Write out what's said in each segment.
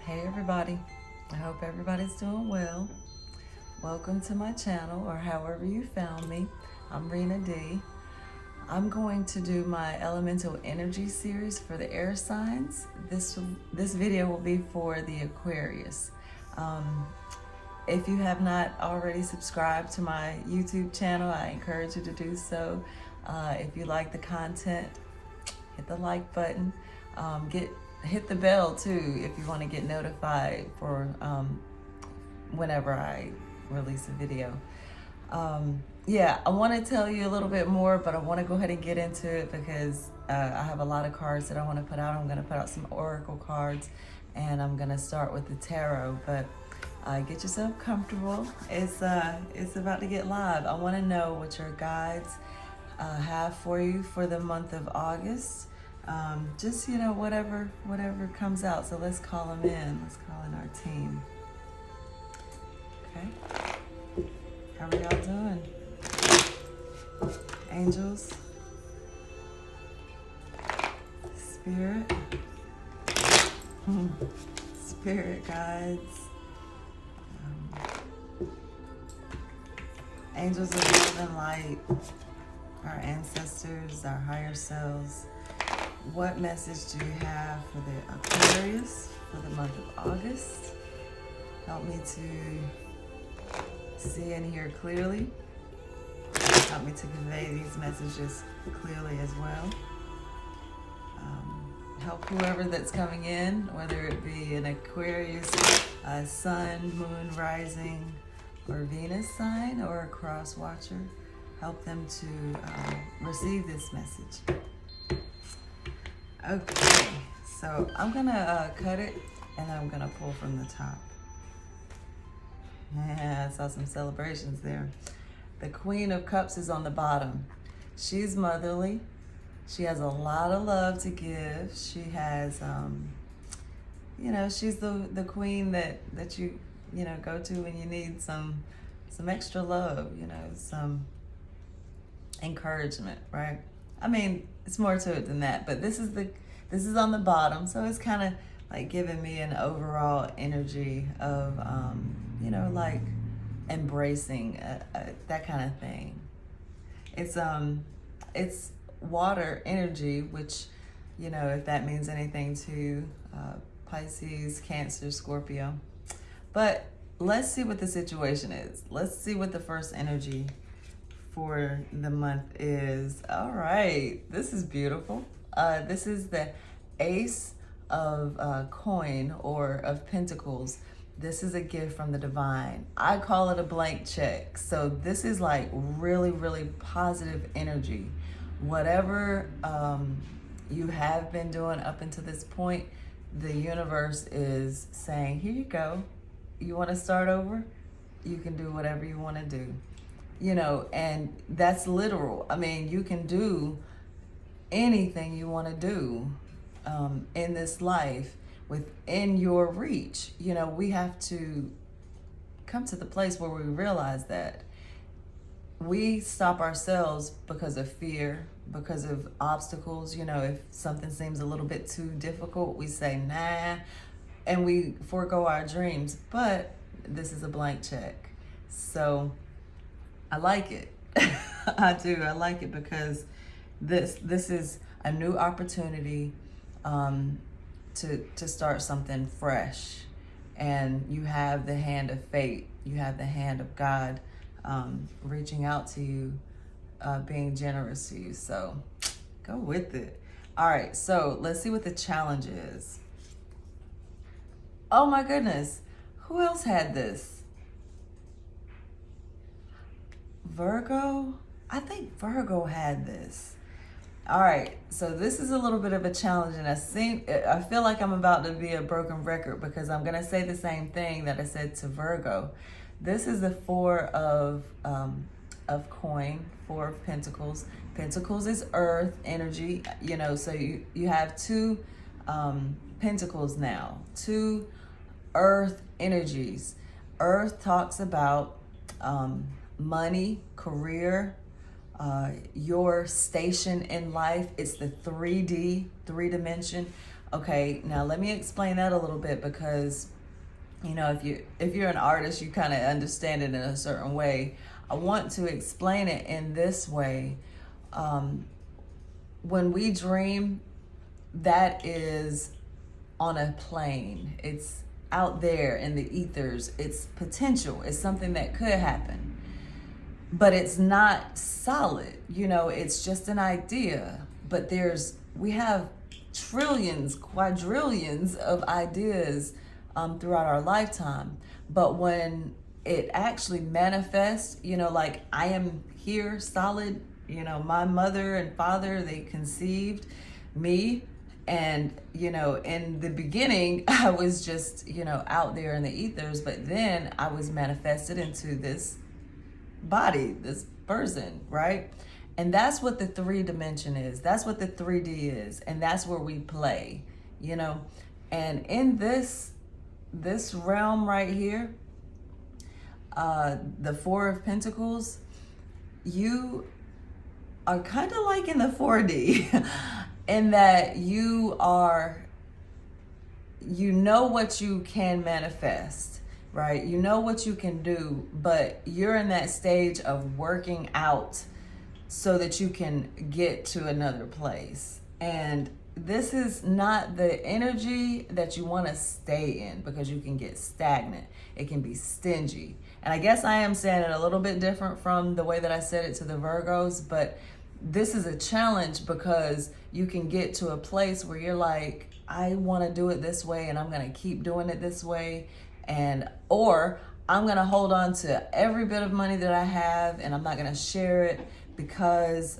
Hey everybody, I hope everybody's doing well. Welcome to my channel, or however you found me. I'm Rena D. I'm going to do my elemental energy series for the air signs. This video will be for the Aquarius. If you have not already subscribed to my YouTube channel, I encourage you to do so. If you like the content, hit the like button. Hit the bell too if you want to get notified for whenever I release a video. Yeah, I want to tell you a little bit more, but I want to go ahead and get into it because I have a lot of cards that I want to put out. I'm going to put out some oracle cards, and I'm going to start with the tarot. But get yourself comfortable. It's about to get live. I want to know what your guides have for you for the month of August. Just, whatever comes out. So let's call them in. Let's call in our team. Okay. How are y'all doing? Angels. Spirit. Spirit guides. Angels of love and light. Our ancestors, our higher selves. What message do you have for the Aquarius for the month of August? Help me to see and hear clearly. Help me to convey these messages clearly as well. Help whoever that's coming in, whether it be an Aquarius, sun, moon, rising, or Venus sign, or a cross watcher. Help them to receive this message. Okay, so I'm gonna cut it, and I'm gonna pull from the top. Yeah, I saw some celebrations there. The Queen of Cups is on the bottom. She's motherly. She has a lot of love to give. She has, she's the queen that you go to when you need some extra love, some encouragement, right? I mean, it's more to it than that, but this is on the bottom, so it's kind of like giving me an overall energy of, like embracing that kind of thing. It's water energy, which, if that means anything to Pisces, Cancer, Scorpio. But let's see what the situation is. Let's see what the first energy for the month is. All right, this is beautiful. This is the Ace of Coin, or of Pentacles. This is a gift from the divine. I call it a blank check. So this is like really, really positive energy. Whatever you have been doing up until this point, the universe is saying, here you go. You want to start over? You can do whatever you want to do. And that's literal. I mean, you can do anything you want to do in this life within your reach. We have to come to the place where we realize that we stop ourselves because of fear, because of obstacles. If something seems a little bit too difficult, we say, nah, and we forego our dreams. But this is a blank check. So I like it. I do. I like it because this is a new opportunity to start something fresh. And you have the hand of fate. You have the hand of God reaching out to you, being generous to you. So go with it. All right, so let's see what the challenge is. Oh my goodness. Who else had this? Virgo? I think Virgo had this. All right, so this is a little bit of a challenge, and I feel like I'm about to be a broken record because I'm gonna say the same thing that I said to Virgo. This is the Four of Coin, Four of Pentacles. Pentacles is earth energy, so you have two pentacles now, two earth energies. Earth talks about money, career, your station in life. It's the 3D, 3 dimension. Okay, now let me explain that a little bit, because you know, if you're an artist, you kind of understand it in a certain way. I want to explain it in this way. When we dream, that is on a plane. It's out there in the ethers. It's potential. It's something that could happen. But it's not solid. You know, it's just an idea. But we have trillions, quadrillions of ideas throughout our lifetime. But when it actually manifests, you know, like I am here solid, you know, my mother and father, they conceived me. And, you know, in the beginning, I was just, you know, out there in the ethers. But then I was manifested into this body, this person, right? And that's what the 3D is. That's what the 3D is. And that's where we play, you know. And in this realm right here, the Four of Pentacles, you are kind of like in the 4D in that you know what you can manifest, right? You know what you can do, but you're in that stage of working out so that you can get to another place. And this is not the energy that you want to stay in, because you can get stagnant. It can be stingy. And I guess I am saying it a little bit different from the way that I said it to the Virgos, but this is a challenge because you can get to a place where you're like, I want to do it this way and I'm going to keep doing it this way. Or I'm going to hold on to every bit of money that I have and I'm not going to share it because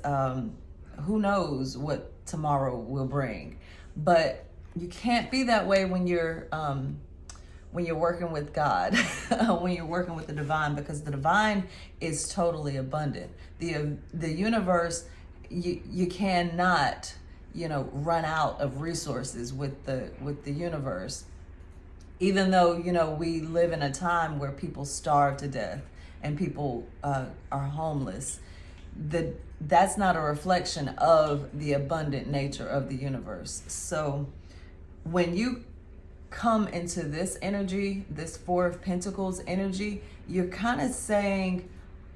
who knows what tomorrow will bring. But you can't be that way when you're working with God, when you're working with the divine, because the divine is totally abundant. The universe, you cannot, you know, run out of resources with the universe. Even though, you know, we live in a time where people starve to death and people are homeless, that's not a reflection of the abundant nature of the universe. So when you come into this energy, this Four of Pentacles energy, you're kind of saying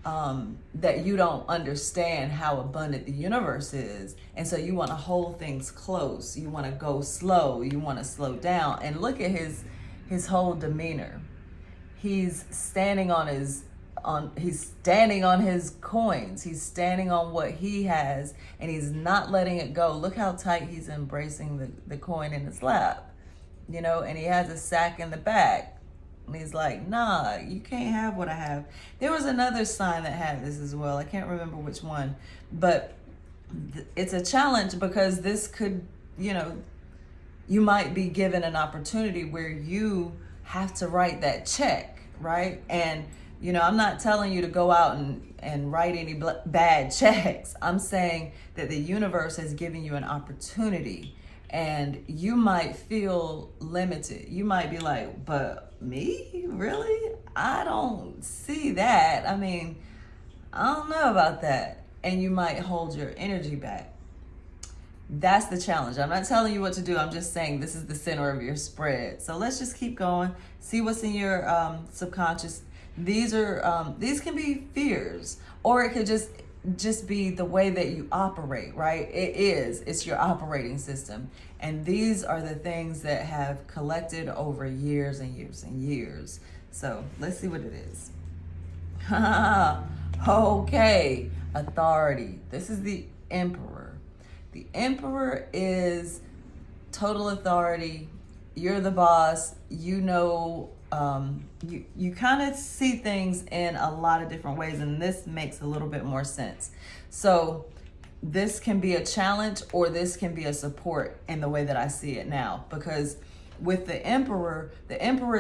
that you don't understand how abundant the universe is. And so you want to hold things close. You want to go slow. You want to slow down. And look at his whole demeanor. He's standing on his coins. He's standing on what he has, and he's not letting it go. Look how tight he's embracing the coin in his lap. You know, and he has a sack in the back. And he's like, nah, you can't have what I have. There was another sign that had this as well. I can't remember which one. But it's a challenge because this could, you know, you might be given an opportunity where you have to write that check, right? And, you know, I'm not telling you to go out and write any bad checks. I'm saying that the universe has given you an opportunity. And you might feel limited. You might be like, but me? Really? I don't see that. I mean, I don't know about that. And you might hold your energy back. That's the challenge. I'm not telling you what to do. I'm just saying this is the center of your spread. So let's just keep going. See what's in your subconscious. These can be fears, or it could just be the way that you operate, right? It's your operating system. And these are the things that have collected over years and years and years. So let's see what it is. Okay, authority. This is the Emperor. The Emperor is total authority. You're the boss. You know, you kind of see things in a lot of different ways, and this makes a little bit more sense. So this can be a challenge, or this can be a support in the way that I see it now, because with the Emperor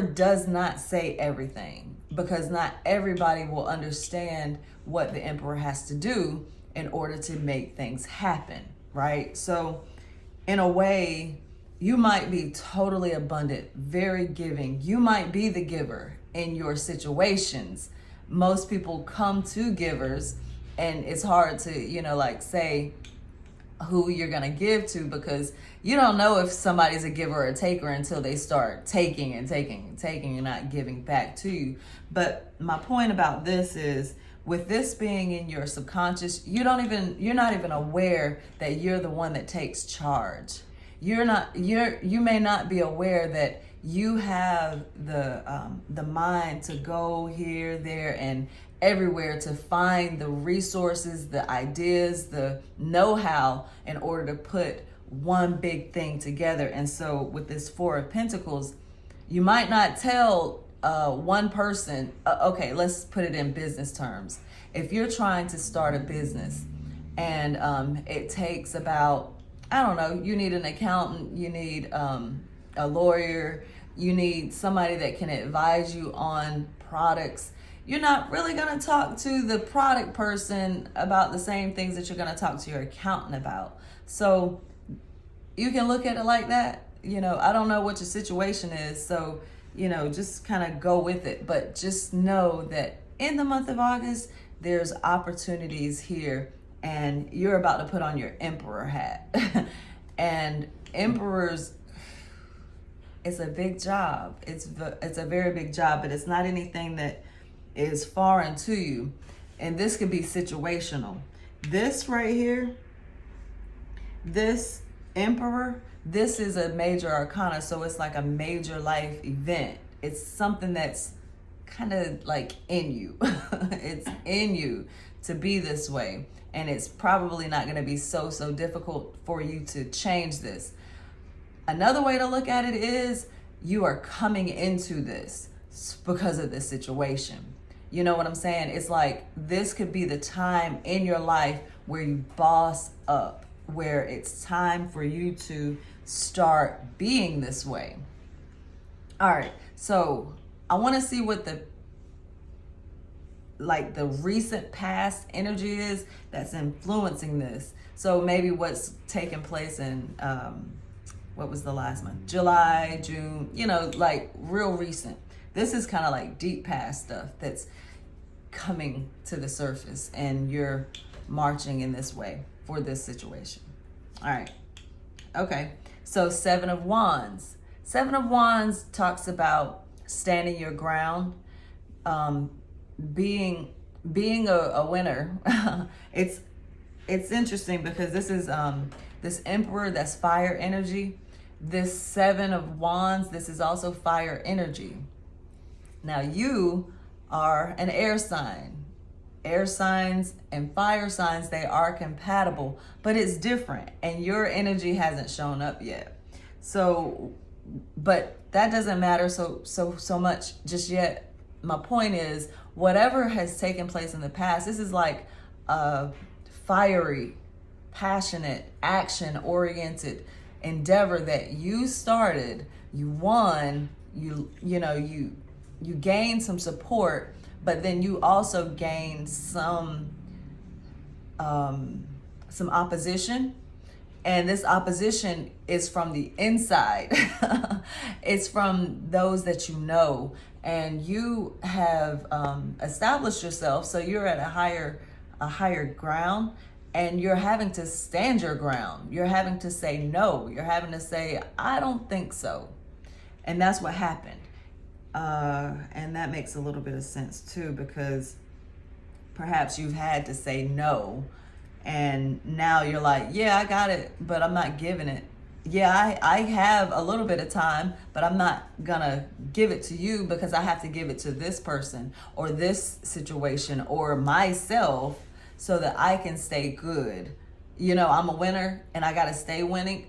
does not say everything, because not everybody will understand what the Emperor has to do in order to make things happen, right? So in a way, you might be totally abundant, very giving. You might be the giver in your situations. Most people come to givers, and it's hard to, you know, like say, who you're going to give to, because you don't know if somebody's a giver or a taker until they start taking and taking and taking and not giving back to you. But my point about this is, with this being in your subconscious, you're not even aware that you're the one that takes charge. You may not be aware that you have the mind to go here, there, and everywhere to find the resources, the ideas, the know-how in order to put one big thing together. And so with this Four of Pentacles, you might not tell one person, okay, let's put it in business terms. If you're trying to start a business and it takes about, I don't know, you need an accountant, you need a lawyer, you need somebody that can advise you on products, you're not really going to talk to the product person about the same things that you're going to talk to your accountant about. So you can look at it like that. I don't know what your situation is, so, just kind of go with it. But just know that in the month of August, there's opportunities here, and you're about to put on your emperor hat. And emperors, it's a big job. It's a very big job, but it's not anything that is foreign to you. And this could be situational. This right here, this emperor, this is a major arcana, so it's like a major life event. It's something that's kind of like in you. It's in you to be this way, and it's probably not going to be so difficult for you to change this. Another way to look at it is, you are coming into this because of this situation. You know what I'm saying? It's like this could be the time in your life where you boss up, where it's time for you to start being this way. All right, so I want to see what the recent past energy is that's influencing this. So maybe what's taking place in what was the last month? July, June, like real recent. This is kind of like deep past stuff that's coming to the surface, and you're marching in this way for this situation. All right. Okay. So Seven of Wands. Seven of Wands talks about standing your ground, being a winner. It's interesting because this is this Emperor, that's fire energy. This Seven of Wands, this is also fire energy. Now you are an air sign. Air signs and fire signs, they are compatible, but it's different, and your energy hasn't shown up yet. So, but that doesn't matter so much just yet. My point is, whatever has taken place in the past, this is like a fiery, passionate, action-oriented endeavor that you started, you won, you gained some support, but then you also gained some opposition. And this opposition is from the inside. It's from those that you know, and you have established yourself, so you're at a higher ground, and you're having to stand your ground. You're having to say no. You're having to say, I don't think so. And that's what happened. And that makes a little bit of sense too, because perhaps you've had to say no, and now you're like, yeah, I got it, but I'm not giving it. Yeah, I have a little bit of time, but I'm not gonna give it to you because I have to give it to this person or this situation or myself so that I can stay good. I'm a winner and I gotta stay winning.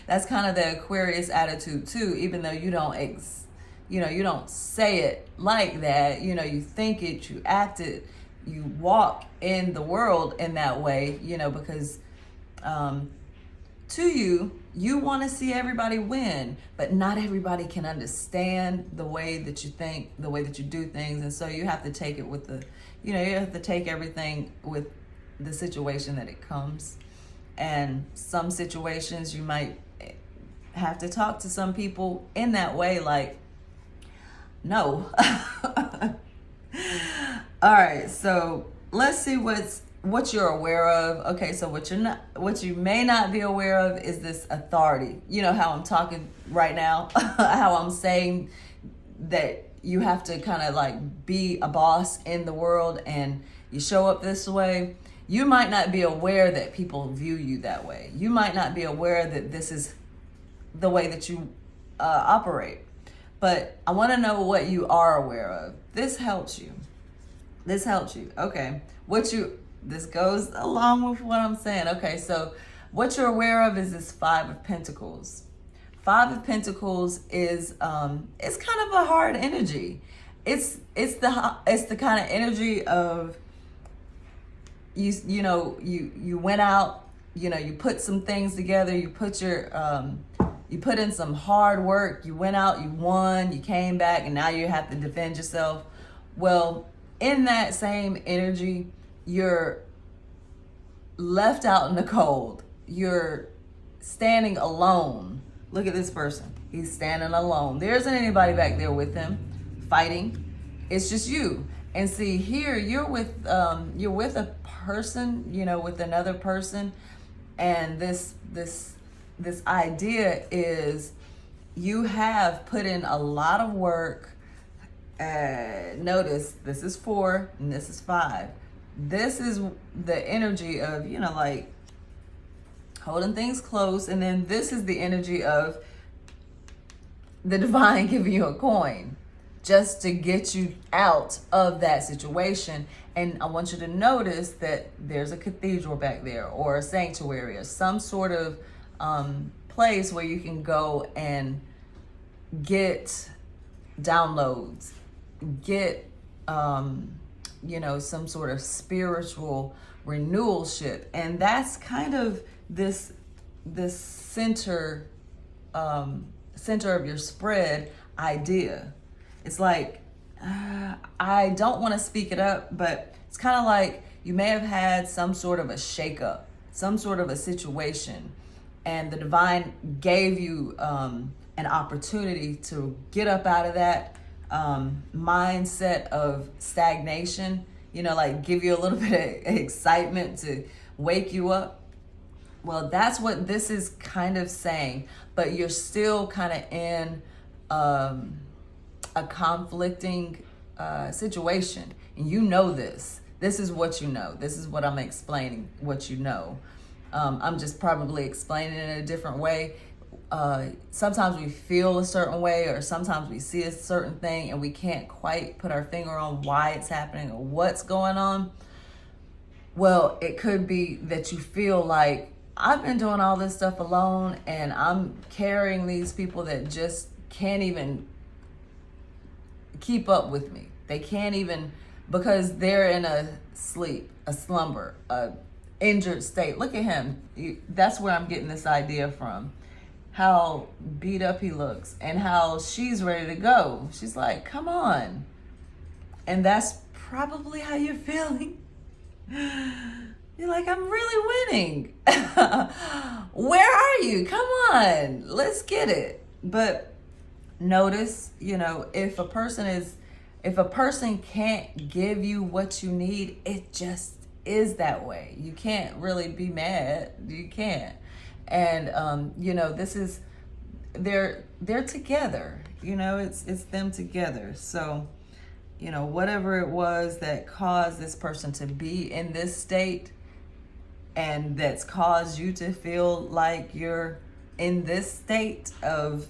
That's kind of the Aquarius attitude too, even though you don't you don't say it like that. You think it, you act it, you walk in the world in that way, because to you want to see everybody win, but not everybody can understand the way that you think, the way that you do things. And so you have to take it with you have to take everything with the situation that it comes. And some situations you might have to talk to some people in that way, like, no. All right, so let's see what's what you're aware of. Okay, so what you may not be aware of is this authority. You know how I'm talking right now, how I'm saying that you have to kind of like be a boss in the world and you show up this way. You might not be aware that people view you that way. You might not be aware that this is the way that you operate. But I want to know what you are aware of. This helps you. Okay. This goes along with what I'm saying. Okay, so what you're aware of is this Five of Pentacles. Five of Pentacles is it's kind of a hard energy. It's the kind of energy of you went out, you put some things together, you put in some hard work, you went out, you won, you came back, and now you have to defend yourself. Well, in that same energy, you're left out in the cold. You're standing alone. Look at this person. He's standing alone. There isn't anybody back there with him fighting. It's just you. And see, here you're with a person, with another person, and this idea is you have put in a lot of work. Notice this is 4 and this is 5. This is the energy of, like holding things close. And then this is the energy of the divine giving you a coin just to get you out of that situation. And I want you to notice that there's a cathedral back there, or a sanctuary, or some sort of place where you can go and get downloads, get some sort of spiritual renewalship. And that's kind of this center of your spread idea. It's like, I don't want to speak it up, but it's kind of like you may have had some sort of a shakeup, some sort of a situation, and the divine gave you an opportunity to get up out of that mindset of stagnation, like give you a little bit of excitement to wake you up. Well, that's what this is kind of saying, but you're still kind of in a conflicting situation, and this. This is what you know. This is what I'm explaining, what you know. I'm just probably explaining it in a different way. Sometimes we feel a certain way, or sometimes we see a certain thing and we can't quite put our finger on why it's happening or what's going on. Well, it could be that you feel like, I've been doing all this stuff alone and I'm carrying these people that just can't even keep up with me. They can't even, because they're in a slumber, a injured state. Look at him. That's where I'm getting this idea from. How beat up he looks and how she's ready to go. She's like, come on. And that's probably how you're feeling. You're like, I'm really winning. Where are you? Come on, let's get it. But notice, if a person can't give you what you need, it just is that way. You can't really be mad. You can't. And this is they're together. It's them together. So, whatever it was that caused this person to be in this state, and that's caused you to feel like you're in this state of,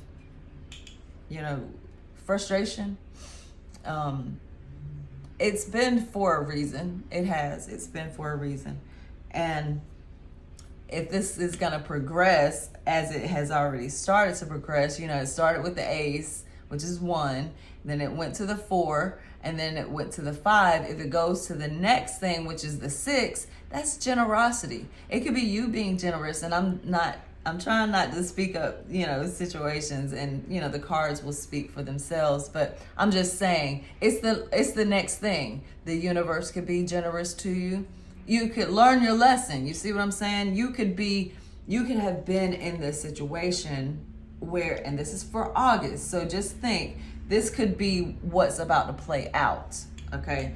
frustration. It's been for a reason. It's been for a reason. And if this is going to progress as it has already started to progress, it started with the ace, which is 1, then it went to the 4, and then it went to the 5. If it goes to the next thing, which is the 6, that's generosity. It could be you being generous, and I'm trying not to speak up, situations, and, the cards will speak for themselves, but I'm just saying it's the next thing. The universe could be generous to you. You could learn your lesson. You see what I'm saying? You could have been in this situation where, and this is for August, so just think, this could be what's about to play out, okay?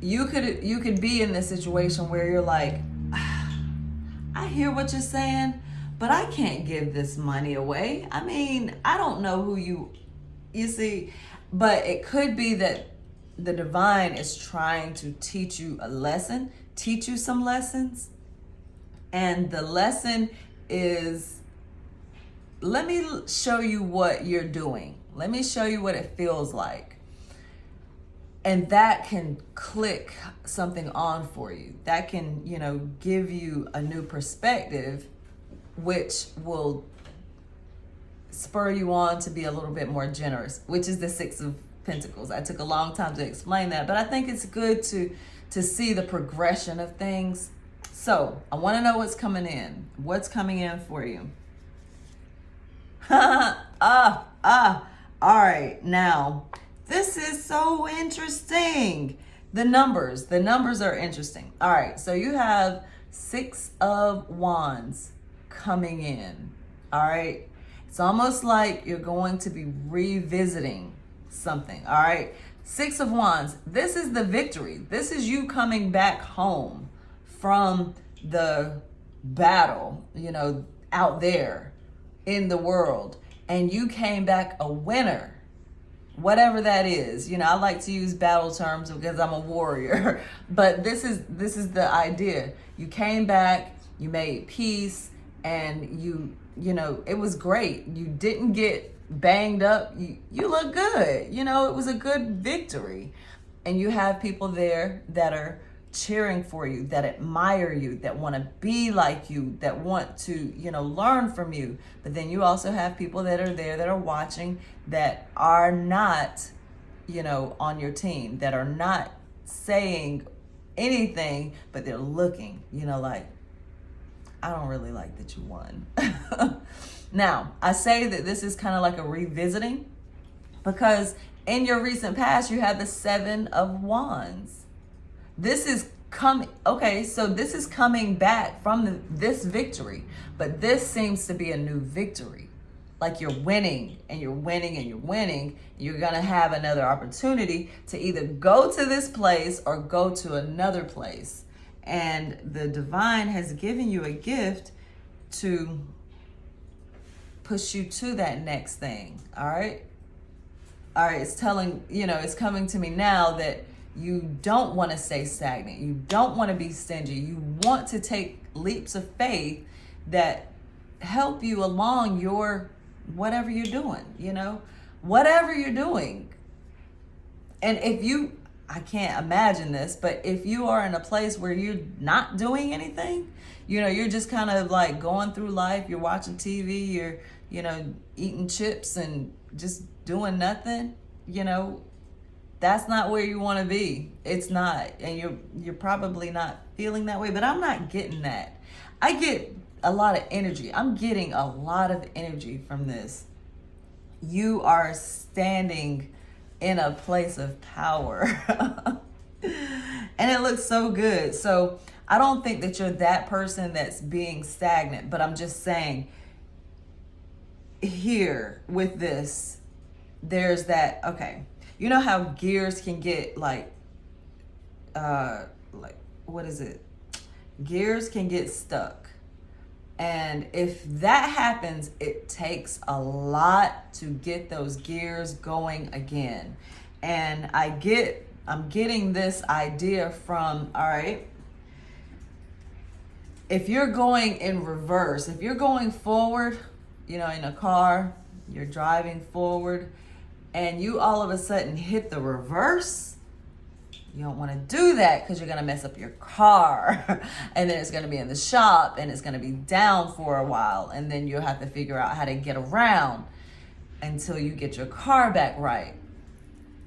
you could be in this situation where you're like, I hear what you're saying, but I can't give this money away. I mean, I don't know who you see, but it could be that the divine is trying to teach you a lesson, teach you some lessons. And the lesson is, let me show you what you're doing. Let me show you what it feels like. And that can click something on for you. That can, give you a new perspective, which will spur you on to be a little bit more generous, which is the Six of Pentacles. I took a long time to explain that, but I think it's good to see the progression of things. So I want to know what's coming in. What's coming in for you? All right. Now, this is so interesting. The numbers are interesting. All right. So you have Six of Wands coming in. All right. It's almost like you're going to be revisiting something. All right. Six of Wands. This is the victory. This is you coming back home from the battle, out there in the world, and you came back a winner, whatever that is. I like to use battle terms because I'm a warrior, but this is the idea. You came back, you made peace, and you it was great. You didn't get banged up. You look good. It was a good victory, and you have people there that are cheering for you, that admire you, that want to be like you, that want to, learn from you. But then you also have people that are there, that are watching, that are not, on your team, that are not saying anything, but they're looking, like, I don't really like that you won. Now, I say that this is kind of like a revisiting, because in your recent past, you had the Seven of Wands. This is this is coming back from this victory, but this seems to be a new victory. Like you're winning and you're winning and you're winning. You're going to have another opportunity to either go to this place or go to another place. And the divine has given you a gift to push you to that next thing. All right. It's telling, it's coming to me now that you don't want to stay stagnant. You don't want to be stingy. You want to take leaps of faith that help you along your whatever you're doing, whatever you're doing. And I can't imagine this, but if you are in a place where you're not doing anything, you're just kind of like going through life, you're watching TV, you're, eating chips and just doing nothing, that's not where you want to be. It's not. And you're probably not feeling that way, but I'm not getting that. I get a lot of energy. I'm getting a lot of energy from this. You are standing in a place of power. And it looks so good. So I don't think that you're that person that's being stagnant, but I'm just saying here with this, there's that, okay. You know how gears can get what is it? Gears can get stuck. And if that happens, it takes a lot to get those gears going again. And I'm getting this idea from, all right, if you're going in reverse, if you're going forward, in a car, you're driving forward, and you all of a sudden hit the reverse, you don't want to do that because you're going to mess up your car. And then it's going to be in the shop and it's going to be down for a while. And then you'll have to figure out how to get around until you get your car back right.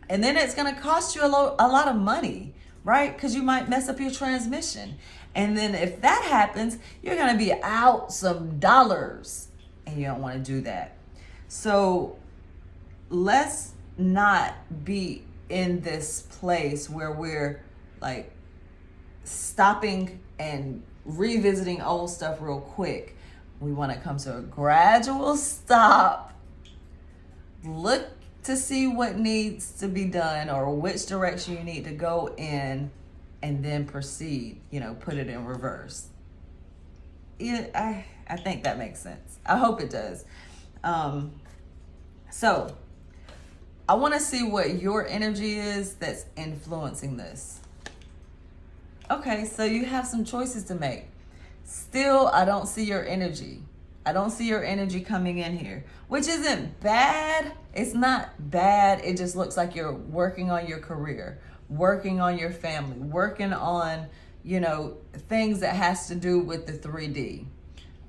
And then it's going to cost you a lot of money, right? Because you might mess up your transmission. And then if that happens, you're going to be out some dollars. And you don't want to do that. So let's not be in this place where we're like stopping and revisiting old stuff real quick. We want to come to a gradual stop, look to see what needs to be done or which direction you need to go in, and then proceed, put it in reverse. I think that makes sense. I hope it does. So I want to see what your energy is that's influencing this. Okay, so you have some choices to make. Still, I don't see your energy. I don't see your energy coming in here, which isn't bad. It's not bad. It just looks like you're working on your career, working on your family, working on, things that has to do with the 3D.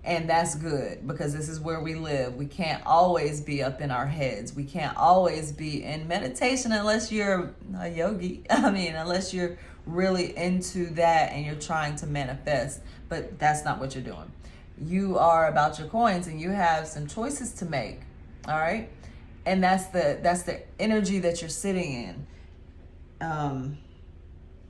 And that's good, because this is where we live. We can't always be up in our heads. We can't always be in meditation unless you're a yogi. Unless you're really into that and you're trying to manifest. But that's not what you're doing. You are about your coins and you have some choices to make. All right? And that's the energy that you're sitting in.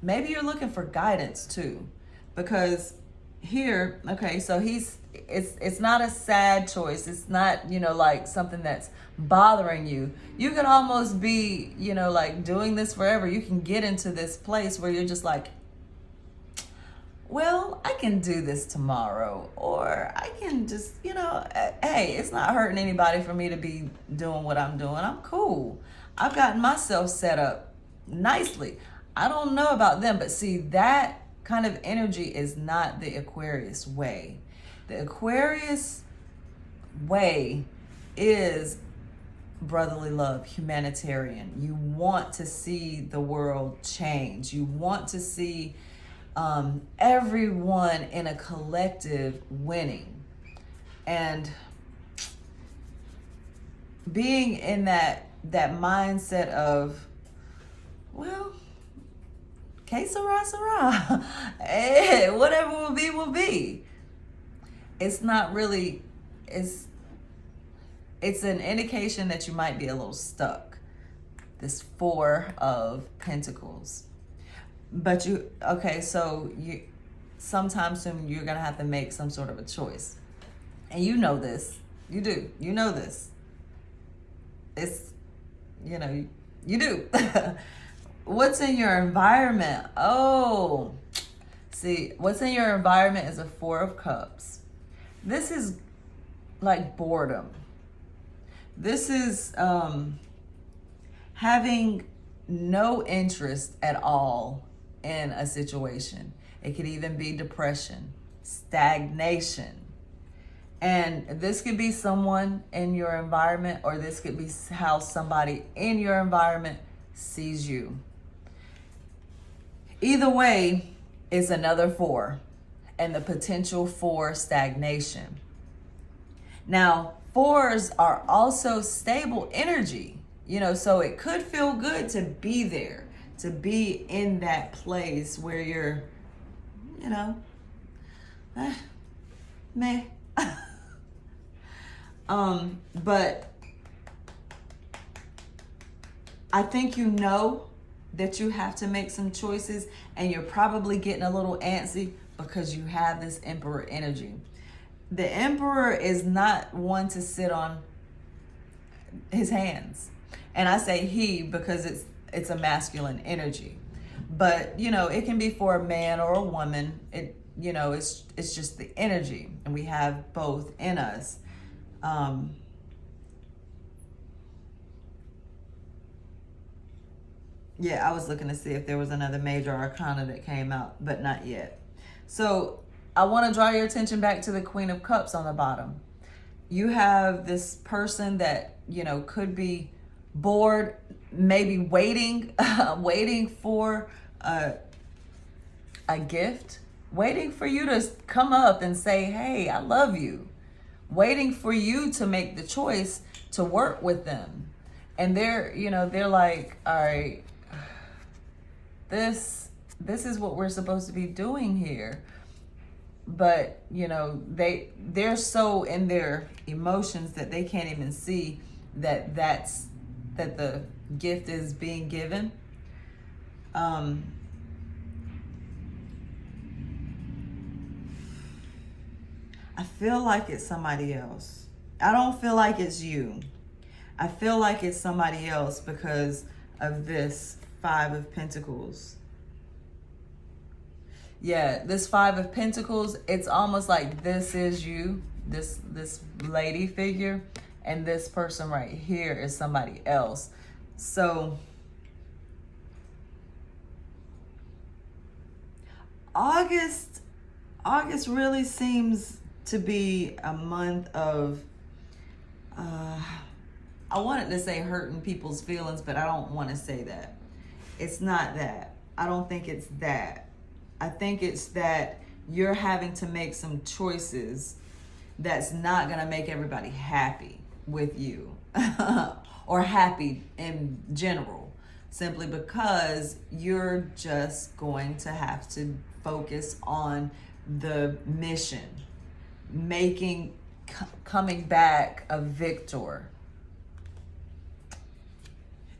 Maybe you're looking for guidance too, because here, okay, so it's not a sad choice. It's not, like something that's bothering you. You could almost be, like doing this forever. You can get into this place where you're just like, well, I can do this tomorrow, or I can just, hey, it's not hurting anybody for me to be doing what I'm doing. I'm cool. I've gotten myself set up nicely. I don't know about them, but see, that kind of energy is not the Aquarius way. The Aquarius way is brotherly love, humanitarian. You want to see the world change. You want to see everyone in a collective winning. And being in that mindset of, well, que sera, sera. Hey, whatever will be. It's not really, it's an indication that you might be a little stuck. This 4 of Pentacles. But so sometime soon you're going to have to make some sort of a choice. And you know this. You do. You know this. It's, you do. What's in your environment? Oh, see, what's in your environment is a 4 of Cups. This is like boredom. This is having no interest at all in a situation. It could even be depression, stagnation. And this could be someone in your environment, or this could be how somebody in your environment sees you. Either way, it's another 4 and the potential for stagnation. Now, 4s are also stable energy, so it could feel good to be there, to be in that place where you're, meh. But I think that you have to make some choices, and you're probably getting a little antsy because you have this Emperor energy. The Emperor is not one to sit on his hands. And I say he because it's a masculine energy. But, it can be for a man or a woman. It's just the energy, and we have both in us. Yeah, I was looking to see if there was another major arcana that came out, but not yet. So I want to draw your attention back to the Queen of Cups on the bottom. You have this person that, could be bored, maybe waiting for a gift, waiting for you to come up and say, hey, I love you, waiting for you to make the choice to work with them. And they're like, all right, this is what we're supposed to be doing here. But, they're so in their emotions that they can't even see that the gift is being given. I feel like it's somebody else. I don't feel like it's you. I feel like it's somebody else because of this 5 of Pentacles. Yeah, this Five of Pentacles, it's almost like this is you, this lady figure, and this person right here is somebody else. So August really seems to be a month of I wanted to say hurting people's feelings, but I don't want to say that. It's not that. I don't think it's that. I think it's that you're having to make some choices that's not going to make everybody happy with you or happy in general, simply because you're just going to have to focus on the mission, coming back a victor.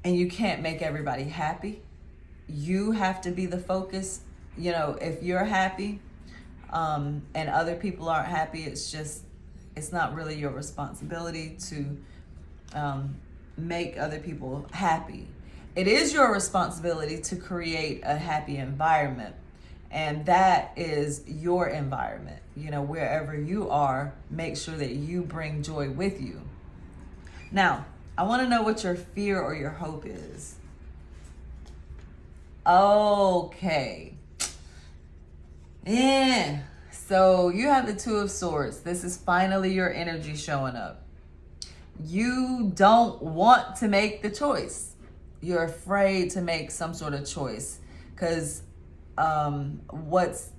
And you can't make everybody happy. You have to be the focus. You know, if you're happy and other people aren't happy, it's not really your responsibility to make other people happy. It is your responsibility to create a happy environment. And that is your environment. You know, wherever you are, make sure that you bring joy with you. Now, I want to know what your fear or your hope is. Okay. Yeah. So you have the Two of Swords. This is finally your energy showing up. You don't want to make the choice. You're afraid to make some sort of choice because what's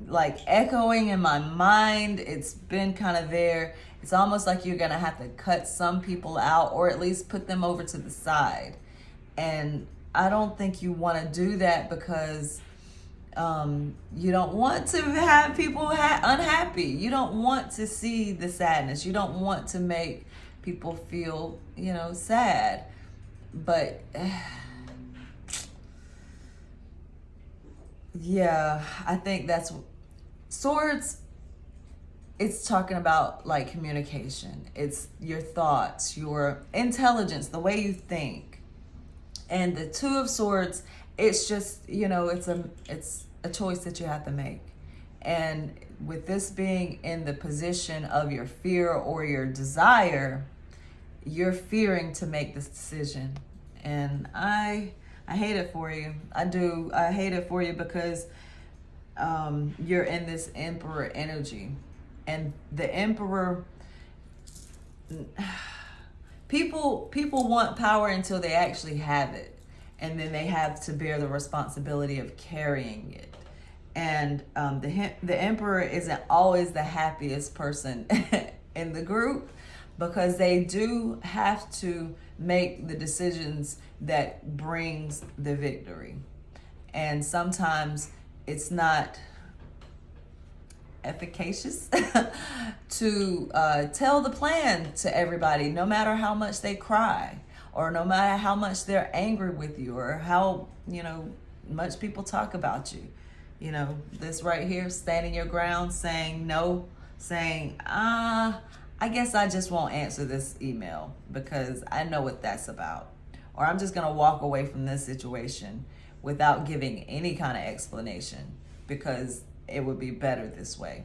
like echoing in my mind, it's been kind of there. It's almost like you're gonna have to cut some people out or at least put them over to the side. And I don't think you want to do that because you don't want to have people unhappy. You don't want to see the sadness. You don't want to make people feel, you know, sad. But yeah, I think that's Swords. It's talking about like communication. It's your thoughts, your intelligence, the way you think. And the Two of Swords, it's just, you know, it's a choice that you have to make. And with this being in the position of your fear or your desire, you're fearing to make this decision. And I hate it for you. I do. I hate it for you because you're in this Emperor energy. And the Emperor, people want power until they actually have it. And then they have to bear the responsibility of carrying it. And the Emperor isn't always the happiest person in the group because they do have to make the decisions that brings the victory. And sometimes it's not efficacious to tell the plan to everybody, no matter how much they cry or no matter how much they're angry with you or how, you know, much people talk about you. You know, this right here, standing your ground, saying no, saying, I guess I just won't answer this email because I know what that's about. Or I'm just going to walk away from this situation without giving any kind of explanation because it would be better this way.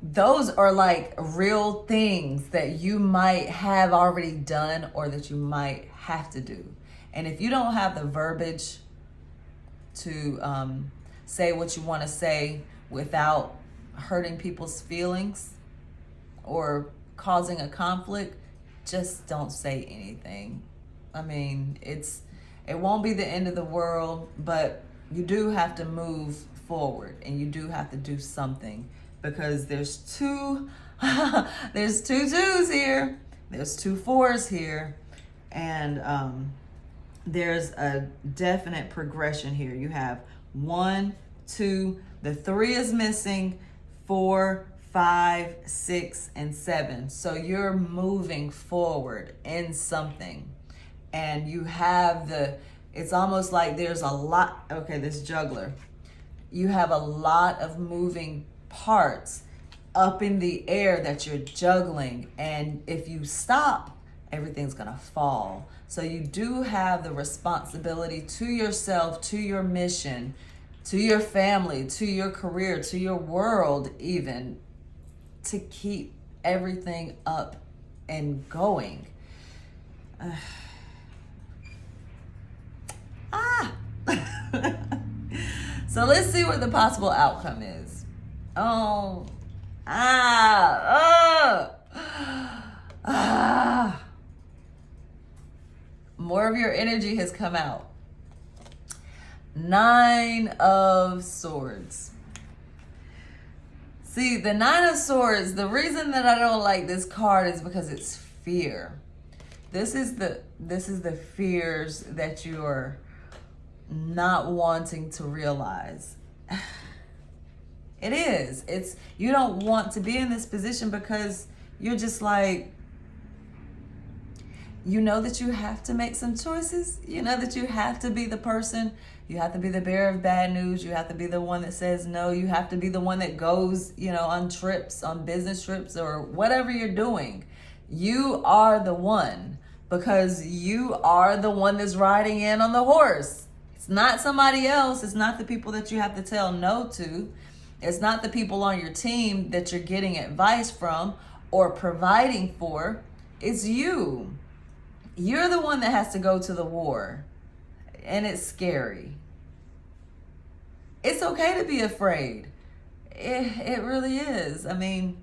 Those are like real things that you might have already done or that you might have to do. And if you don't have the verbiage to say what you want to say without hurting people's feelings or causing a conflict, just don't say anything. I mean, it won't be the end of the world, but you do have to move forward and you do have to do something because there's two twos here, there's 2 4s here, and there's a definite progression here. You have 1, 2, the 3 is missing, 4, 5, 6, and 7. So you're moving forward in something. And you have it's almost like there's a lot, okay, this juggler. You have a lot of moving parts up in the air that you're juggling. And if you stop everything's going to fall. So you do have the responsibility to yourself, to your mission, to your family, to your career, to your world even, to keep everything up and going. So let's see what the possible outcome is. More of your energy has come out. 9 of Swords. See, the 9 of Swords, the reason that I don't like this card is because it's fear. This is the fears that you're not wanting to realize. It is. It's, you don't want to be in this position because you're just like, you know that you have to make some choices. You know that you have to be the person. You have to be the bearer of bad news. You have to be the one that says no. You have to be the one that goes, on trips, on business trips, or whatever you're doing. You are the one, because you are the one that's riding in on the horse. It's not somebody else. It's not the people that you have to tell no to. It's not the people on your team that you're getting advice from or providing for. It's you. You're the one that has to go to the war. And it's scary. It's okay to be afraid. It really is. I mean,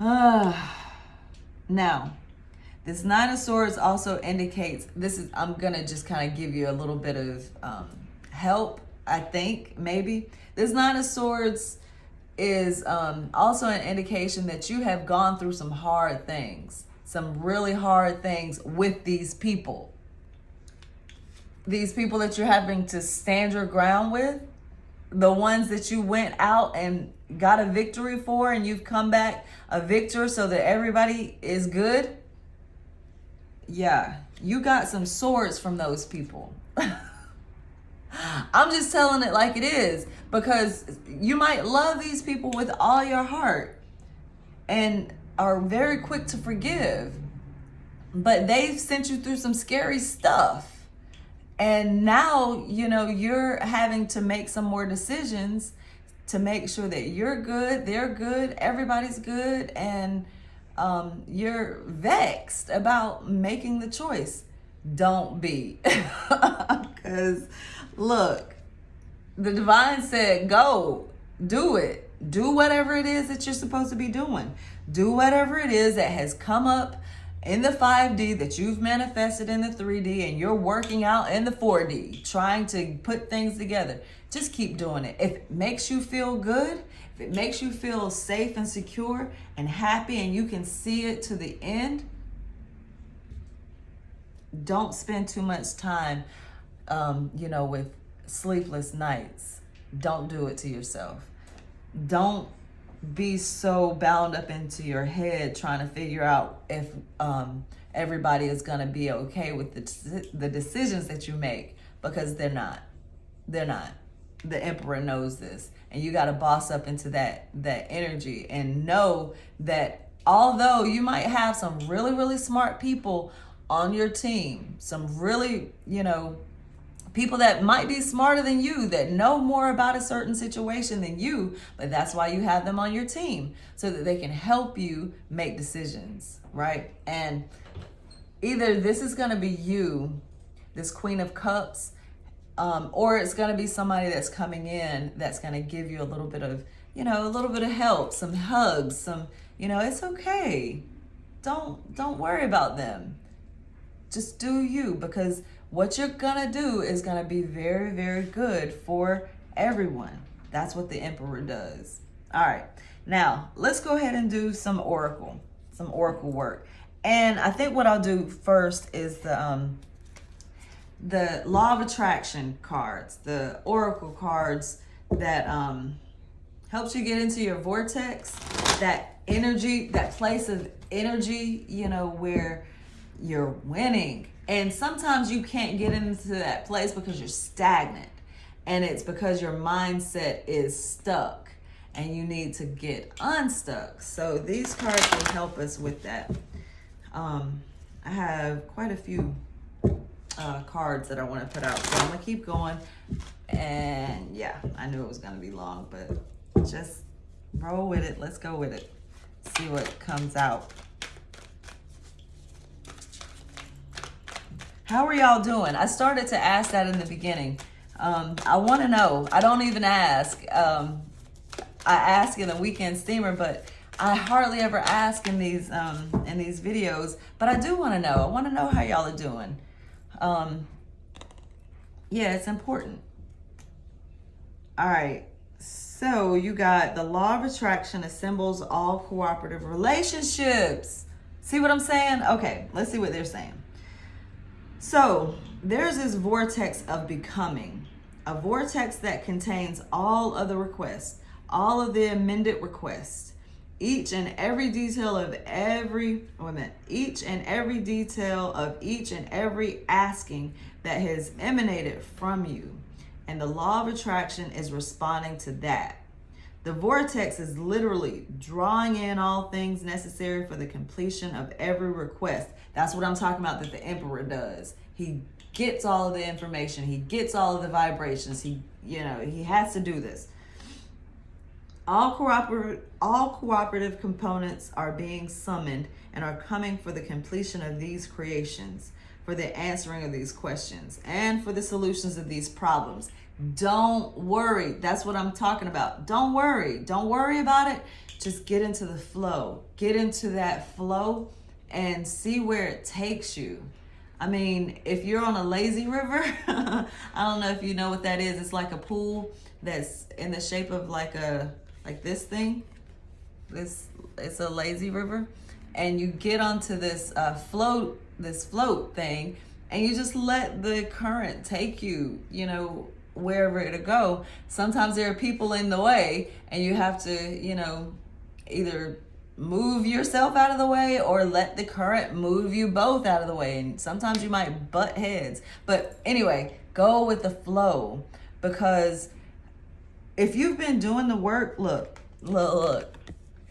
now, this 9 of Swords also indicates, I'm going to just kind of give you a little bit of help, I think, maybe. This 9 of Swords is also an indication that you have gone through some hard things, some really hard things with these people. These people that you're having to stand your ground with, the ones that you went out and got a victory for, and you've come back a victor so that everybody is good. Yeah, you got some swords from those people. I'm just telling it like it is, because you might love these people with all your heart and are very quick to forgive, but they've sent you through some scary stuff. And now, you're having to make some more decisions to make sure that you're good, they're good, everybody's good, and you're vexed about making the choice. Don't be. Because, look, the divine said, go, do it. Do whatever it is that you're supposed to be doing. Do whatever it is that has come up in the 5D that you've manifested in the 3D, and you're working out in the 4D, trying to put things together. Just keep doing it. If it makes you feel good, if it makes you feel safe and secure and happy, and you can see it to the end, don't spend too much time, with sleepless nights. Don't do it to yourself. Don't be so bound up into your head trying to figure out if everybody is going to be okay with the decisions that you make, because they're not. The Emperor knows this, and you got to boss up into that energy and know that although you might have some really, really smart people on your team, some really, people that might be smarter than you, that know more about a certain situation than you, but that's why you have them on your team, so that they can help you make decisions, right? And either this is going to be you, this Queen of Cups, or it's going to be somebody that's coming in that's going to give you a little bit of, a little bit of help, some hugs, some, it's okay. Don't worry about them. Just do you, because what you're going to do is going to be very, very good for everyone. That's what the Emperor does. All right. Now, let's go ahead and do some oracle work. And I think what I'll do first is the Law of Attraction cards, the oracle cards that helps you get into your vortex, that energy, that place of energy, where you're winning. And sometimes you can't get into that place because you're stagnant, and it's because your mindset is stuck and you need to get unstuck. So these cards will help us with that. I have quite a few cards that I want to put out, so I'm gonna keep going. And yeah, I knew it was gonna be long, but just roll with it. Let's go with it. See what comes out. How are y'all doing? I started to ask that in the beginning. I want to know. I don't even ask. I ask in the weekend steamer, but I hardly ever ask in these videos. But I do want to know. I want to know how y'all are doing. Yeah, it's important. All right. So you got the law of attraction assembles all cooperative relationships. See what I'm saying? Okay, let's see what they're saying. So there's this vortex of becoming, a vortex that contains all of the requests, all of the amended requests, each and every detail of each and every asking that has emanated from you. And the law of attraction is responding to that. The vortex is literally drawing in all things necessary for the completion of every request. That's what I'm talking about that the emperor does. He gets all of the information. He gets all of the vibrations. He has to do this. All cooperative components are being summoned and are coming for the completion of these creations, for the answering of these questions, and for the solutions of these problems. Don't worry. That's what I'm talking about. Don't worry. Don't worry about it. Just get into the flow. Get into that flow and see where it takes you. I mean, if you're on a lazy river, I don't know if you know what that is. It's like a pool that's in the shape of like this thing. It's a lazy river. And you get onto this float thing, and you just let the current take you, wherever it'll go. Sometimes there are people in the way, and you have to, either move yourself out of the way or let the current move you both out of the way. And sometimes you might butt heads. But anyway, go with the flow, because if you've been doing the work, look,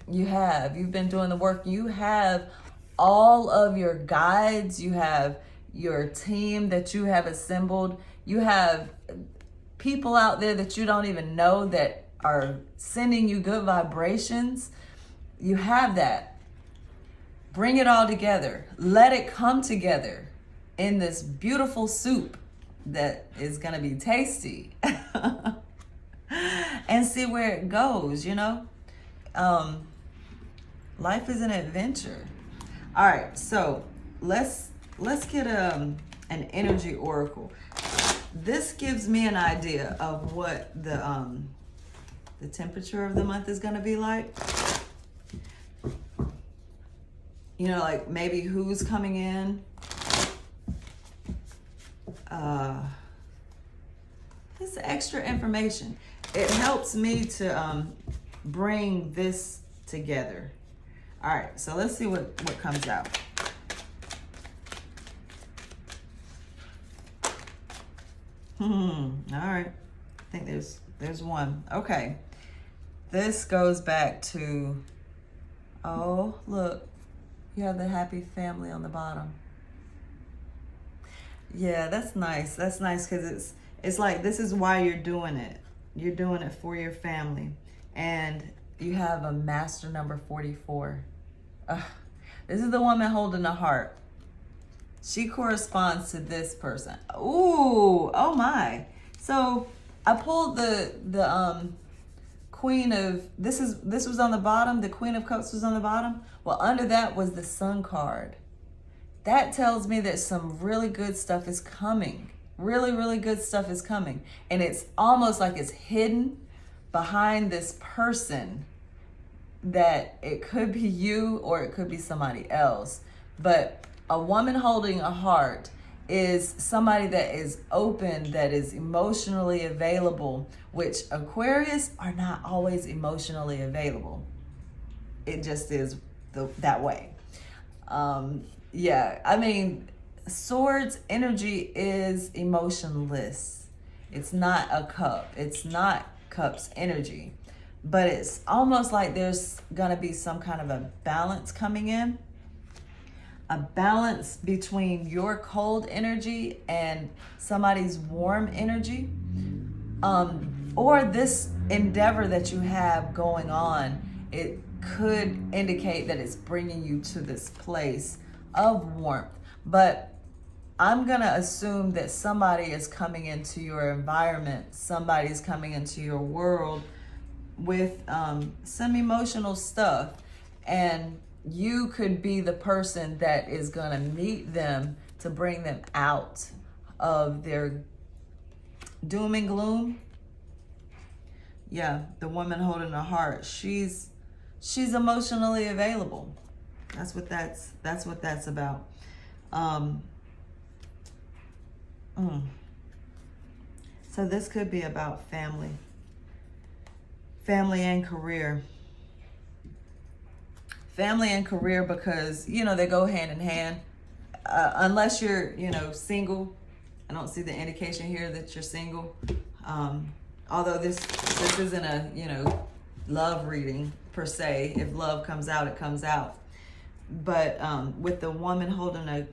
you've been doing the work. You have all of your guides. You have your team that you have assembled. You have people out there that you don't even know that are sending you good vibrations. You have that. Bring it all together. Let it come together in this beautiful soup that is going to be tasty. And see where it goes, Life is an adventure. All right, so let's get an energy oracle. This gives me an idea of what the temperature of the month is going to be like. Like maybe who's coming in. It's extra information. It helps me to bring this together. All right, so let's see what comes out. All right, I think there's one. Okay, this goes back to, oh, look, you have the happy family on the bottom. Yeah, that's nice. That's nice because it's like this is why you're doing it. You're doing it for your family. And you have a master number 44. This is the woman holding the heart. She corresponds to this person. Ooh, oh my. So I pulled the Queen of, this was on the bottom. The Queen of Cups was on the bottom. Well, under that was the Sun card. That tells me that some really good stuff is coming. Really, really good stuff is coming. And it's almost like it's hidden behind this person, that it could be you or it could be somebody else. But a woman holding a heart is somebody that is open, that is emotionally available, which Aquarius are not always emotionally available. It just is that way. Yeah, I mean, Swords energy is emotionless. It's not a cup. It's not Cups energy. But it's almost like there's going to be some kind of a balance coming in. a balance between your cold energy and somebody's warm energy, or this endeavor that you have going on, it could indicate that it's bringing you to this place of warmth. But I'm going to assume that somebody is coming into your environment, somebody's coming into your world with some emotional stuff, and you could be the person that is going to meet them to bring them out of their doom and gloom. Yeah, the woman holding the heart, she's emotionally available. That's what that's about. So this could be about family and career. Family and career, because, you know, they go hand in hand. Unless you're, you know, single. I don't see the indication here that you're single. Although this isn't a, you know, love reading per se. If love comes out, it comes out. But with the woman holding a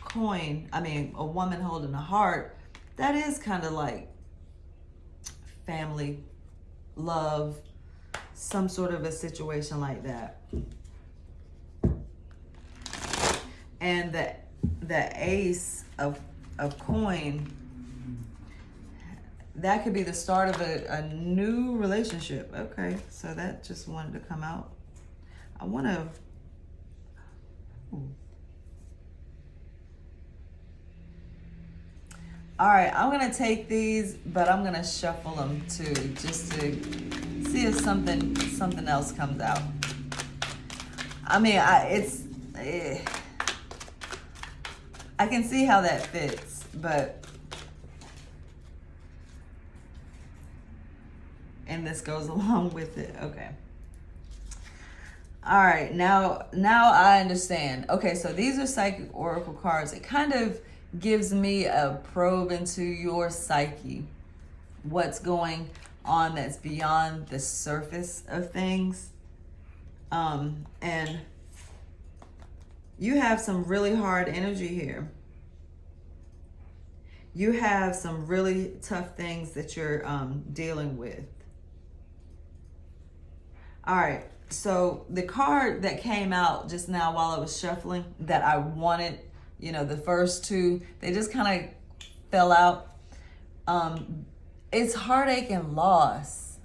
coin, a woman holding a heart, that is kind of like family, love, some sort of a situation like that. And the ace of coin, that could be the start of a new relationship. Okay, so that just wanted to come out. I want to... All right, I'm going to take these, but I'm going to shuffle them too, just to see if something else comes out. I can see how that fits, but, and this goes along with it. Okay. All right, now I understand. Okay, so these are psychic oracle cards. It kind of gives me a probe into your psyche, what's going on that's beyond the surface of things. And you have some really hard energy here. You have some really tough things that you're dealing with. All right, so the card that came out just now while I was shuffling that I wanted, you know, the first two, they just kind of fell out. It's heartache and loss.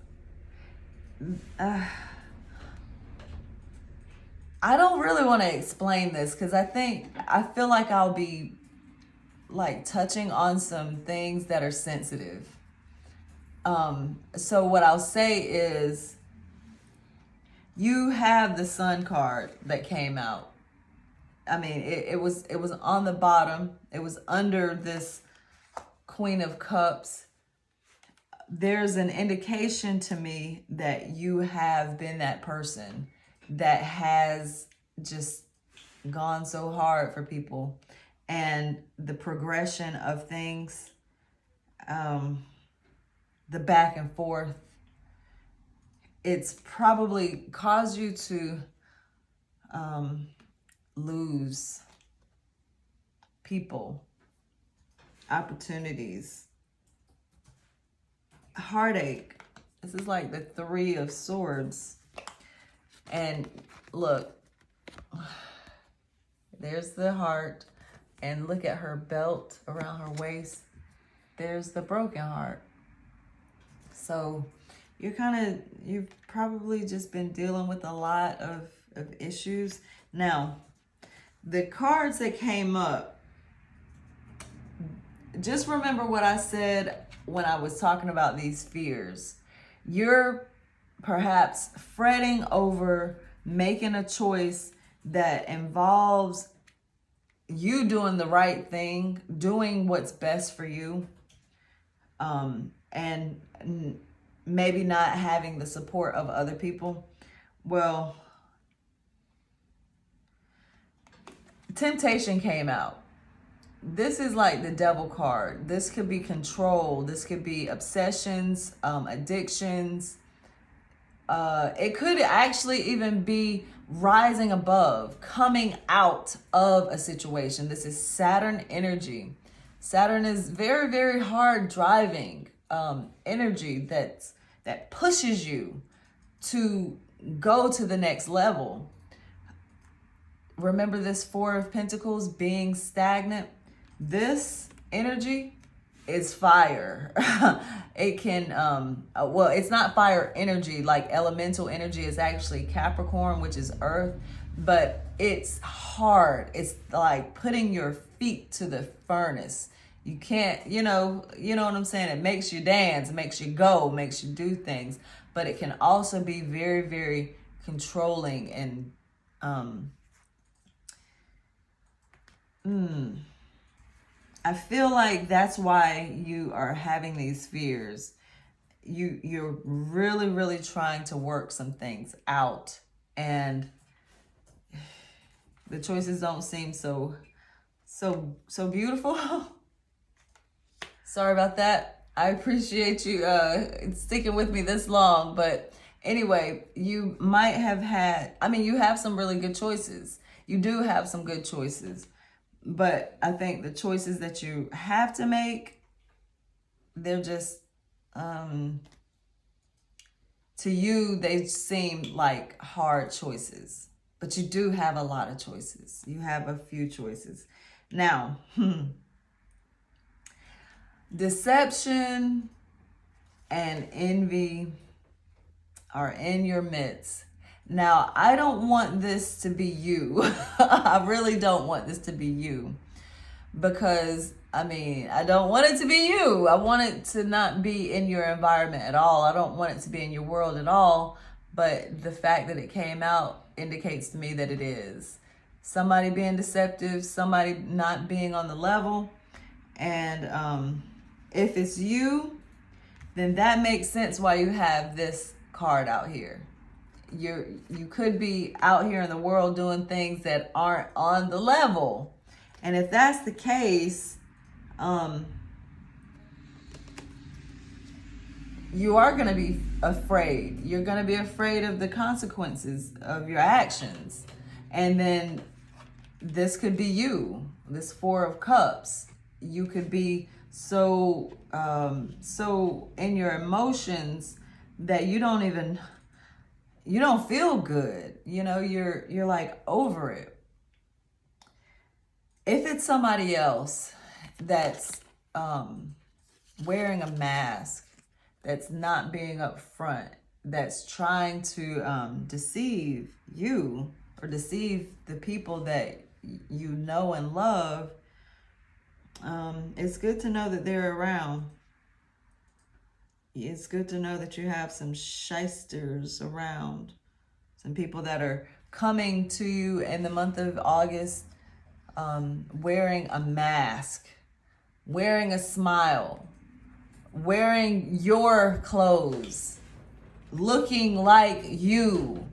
I don't really want to explain this because I feel like I'll be like touching on some things that are sensitive. So what I'll say is, you have the Sun card that came out. It was on the bottom. It was under this Queen of Cups. There's an indication to me that you have been that person that has just gone so hard for people, and the progression of things, the back and forth, it's probably caused you to lose people, opportunities, heartache. This is like the Three of Swords. And look, there's the heart, and look at her belt around her waist. There's the broken heart. So you've probably just been dealing with a lot of issues. Now, the cards that came up, just remember what I said when I was talking about these fears. You're perhaps fretting over making a choice that involves you doing the right thing, doing what's best for you, and maybe not having the support of other people. Well, temptation came out. This is like the Devil card. This could be control. This could be obsessions, addictions. It could actually even be rising above, coming out of a situation. This is Saturn energy. Saturn is very, very hard driving energy that pushes you to go to the next level. Remember this Four of Pentacles being stagnant? This energy is fire. It can, well, it's not fire energy, like elemental energy is actually Capricorn, which is earth, but it's hard. It's like putting your feet to the furnace. You can't, you know what I'm saying? It makes you dance, makes you go, makes you do things, but it can also be very, very controlling and, I feel like that's why you are having these fears. You're really, really trying to work some things out, and the choices don't seem so beautiful. Sorry about that. I appreciate you sticking with me this long, but anyway, you might have had, you have some really good choices. You do have some good choices. But I think the choices that you have to make, they're just, to you, they seem like hard choices. But you do have a lot of choices. You have a few choices. Now, deception and envy are in your midst. Now, I don't want this to be you. I really don't want this to be you. Because, I don't want it to be you. I want it to not be in your environment at all. I don't want it to be in your world at all. But the fact that it came out indicates to me that it is. Somebody being deceptive, somebody not being on the level. And if it's you, then that makes sense why you have this card out here. You could be out here in the world doing things that aren't on the level. And if that's the case, you are going to be afraid. You're going to be afraid of the consequences of your actions. And then this could be you, this Four of Cups. You could be so in your emotions that you don't feel good. You're like over it. If it's somebody else that's wearing a mask, that's not being upfront, that's trying to deceive you or deceive the people that you know and love, it's good to know that they're around. It's good to know that you have some shysters around, some people that are coming to you in the month of August, wearing a mask, wearing a smile, wearing your clothes, looking like you,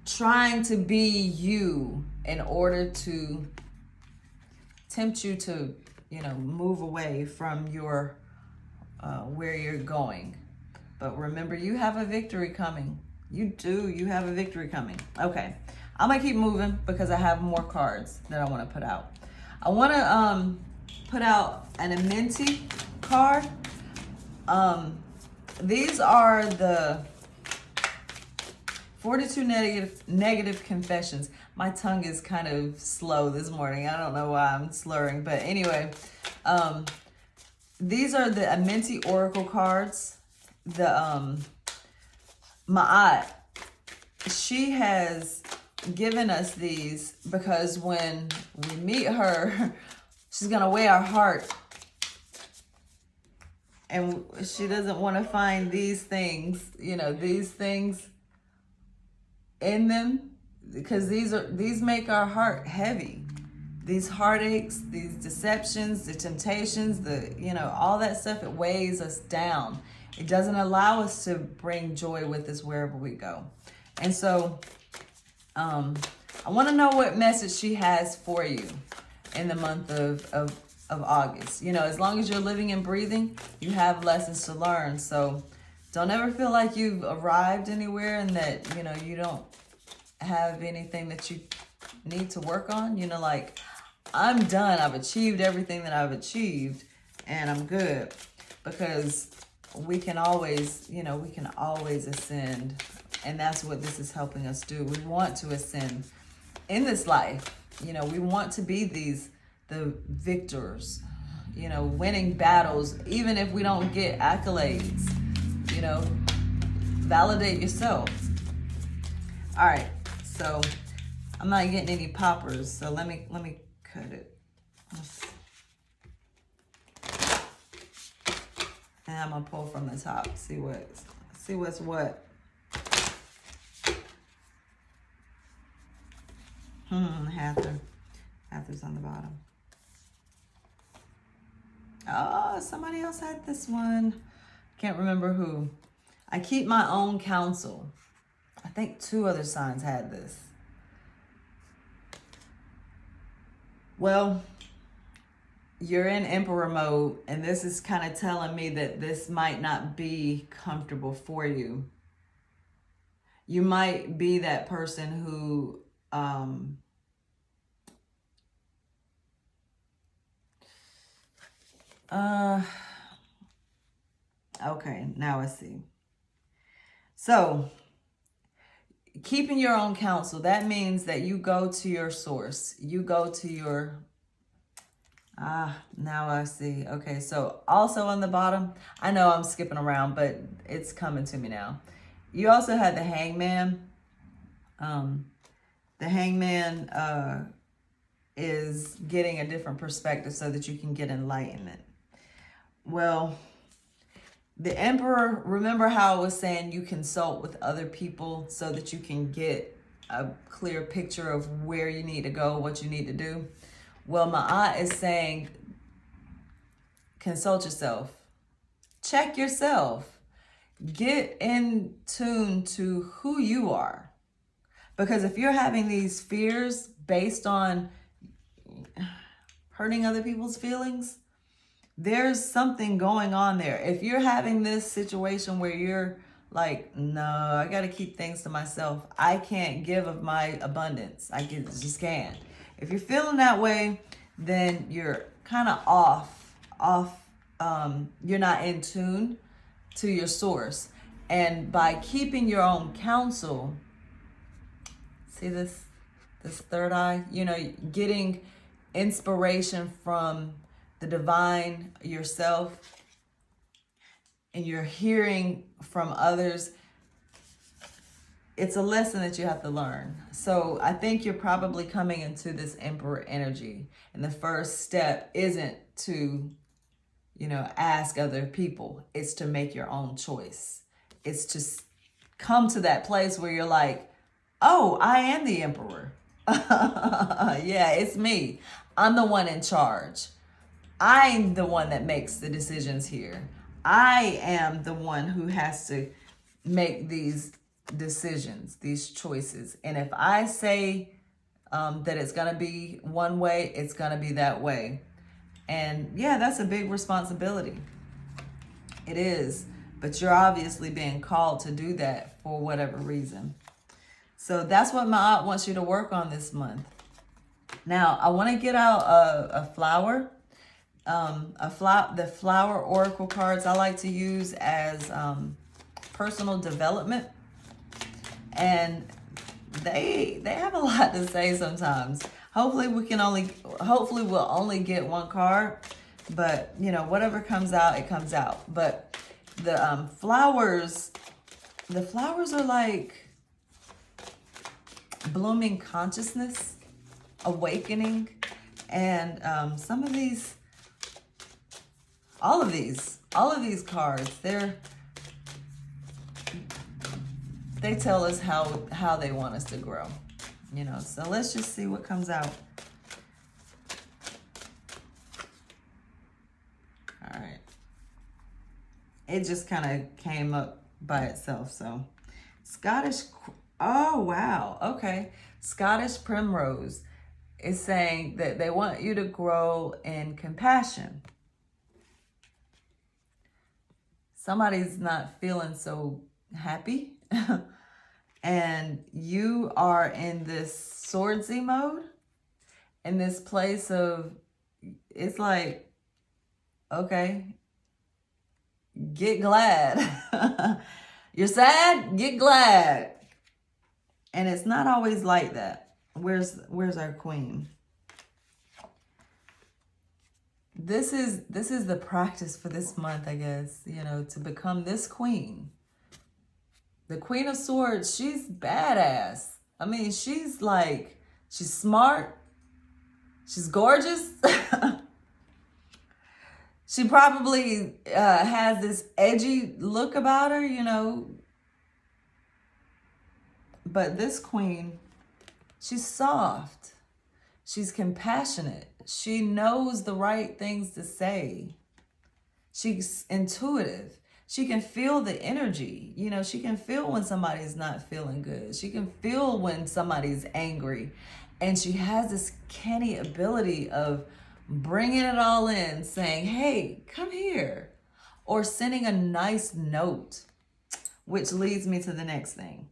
trying to be you in order to tempt you to, move away from your where you're going. But remember, you have a victory coming. You do. You have a victory coming. Okay. I'm going to keep moving because I have more cards that I want to put out. I want to put out an Amenti card. These are the 42 negative confessions. My tongue is kind of slow this morning. I don't know why I'm slurring. But anyway, these are the Amenti Oracle cards. The Ma'at, she has given us these because when we meet her, she's going to weigh our heart. And she doesn't want to find these things, these things in them, because these make our heart heavy. These heartaches, these deceptions, the temptations, all that stuff, it weighs us down. It doesn't allow us to bring joy with us wherever we go. And so I want to know what message she has for you in the month of August. As long as you're living and breathing, you have lessons to learn. So don't ever feel like you've arrived anywhere and that, you don't have anything that you need to work on? You know, like, I'm done. I've achieved everything that I've achieved and I'm good. Because we can always, you know, we can always ascend. And that's what this is helping us do. We want to ascend in this life. You know, we want to be the victors, you know, winning battles, even if we don't get accolades. You know, validate yourself. All right, so I'm not getting any poppers, so let me cut it. And I'm gonna pull from the top, see what's what. Hather's on the bottom. Oh, somebody else had this one. Can't remember who. I keep my own counsel. I think 2 other signs had this. Well, you're in Emperor mode, and this is kind of telling me that this might not be comfortable for you. You might be that person who okay, now I see. So, keeping your own counsel, that means that you go to your source. You go to your, now I see. Okay, so also on the bottom, I know I'm skipping around, but it's coming to me now. You also had the Hangman. The Hangman is getting a different perspective so that you can get enlightenment. Well, the Emperor, remember how I was saying you consult with other people so that you can get a clear picture of where you need to go, what you need to do? Well, Ma'at is saying consult yourself. Check yourself. Get in tune to who you are. Because if you're having these fears based on hurting other people's feelings, there's something going on there. If you're having this situation where you're like, no, I got to keep things to myself. I can't give of my abundance. I just can't. If you're feeling that way, then you're kind of off. You're not in tune to your source. And by keeping your own counsel, see this third eye, you know, getting inspiration from the divine yourself, and you're hearing from others, it's a lesson that you have to learn. So I think you're probably coming into this Emperor energy. And the first step isn't to, you know, ask other people. It's to make your own choice. It's to come to that place where you're like, oh, I am the Emperor. Yeah, it's me. I'm the one in charge. I'm the one that makes the decisions here. I am the one who has to make these decisions, these choices. And if I say that it's going to be one way, it's going to be that way. And yeah, that's a big responsibility. It is. But you're obviously being called to do that for whatever reason. So that's what Ma'at wants you to work on this month. Now, I want to get out a flower. The flower oracle cards I like to use as personal development, and they have a lot to say sometimes. Hopefully we'll only get one card, but you know, whatever comes out, it comes out. But the flowers are like blooming consciousness, awakening, and some of these. All of these cards, they tell us how they want us to grow, you know. So let's just see what comes out. All right. It just kind of came up by itself. So oh, wow. Okay. Scottish Primrose is saying that they want you to grow in compassion. Somebody's not feeling so happy. And you are in this swordsy mode, in this place of, it's like, okay, get glad. You're sad, get glad. And it's not always like that. Where's our queen? This is the practice for this month, I guess, you know, to become this queen. The Queen of Swords, she's badass. I mean, she's smart. She's gorgeous. She probably has this edgy look about her, you know. But this queen, she's soft. She's compassionate. She knows the right things to say. She's intuitive. She can feel the energy. You know, she can feel when somebody's not feeling good. She can feel when somebody's angry. And she has this canny ability of bringing it all in, saying, hey, come here. Or sending a nice note, which leads me to the next thing.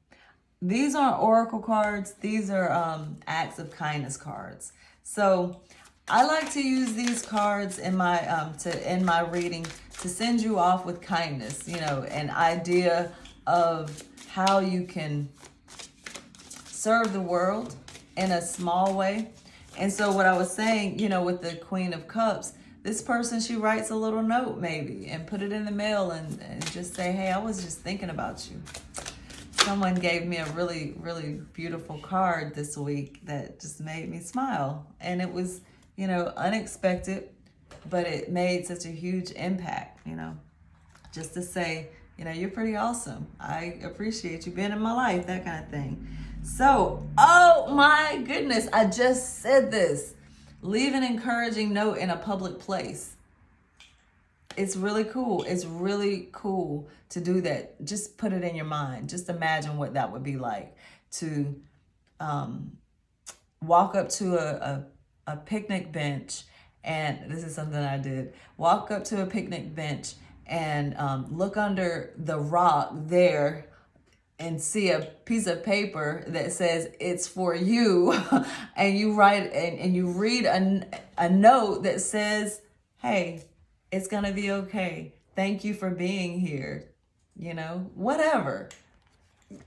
These aren't oracle cards. These are acts of kindness cards. So I like to use these cards in my in my reading to send you off with kindness, you know, an idea of how you can serve the world in a small way. And so what I was saying, you know, with the Queen of Cups, this person, she writes a little note maybe and put it in the mail and just say, hey, I was just thinking about you. Someone gave me a really, really beautiful card this week that just made me smile. And it was, you know, unexpected, but it made such a huge impact, you know, just to say, you know, you're pretty awesome. I appreciate you being in my life, that kind of thing. So, oh my goodness, I just said this. Leave an encouraging note in a public place. It's really cool. It's really cool to do that. Just put it in your mind. Just imagine what that would be like to walk up to a picnic bench. And this is something I did. Walk up to a picnic bench and look under the rock there and see a piece of paper that says it's for you. And you write and you read a note that says, hey, it's going to be okay. Thank you for being here. You know, whatever.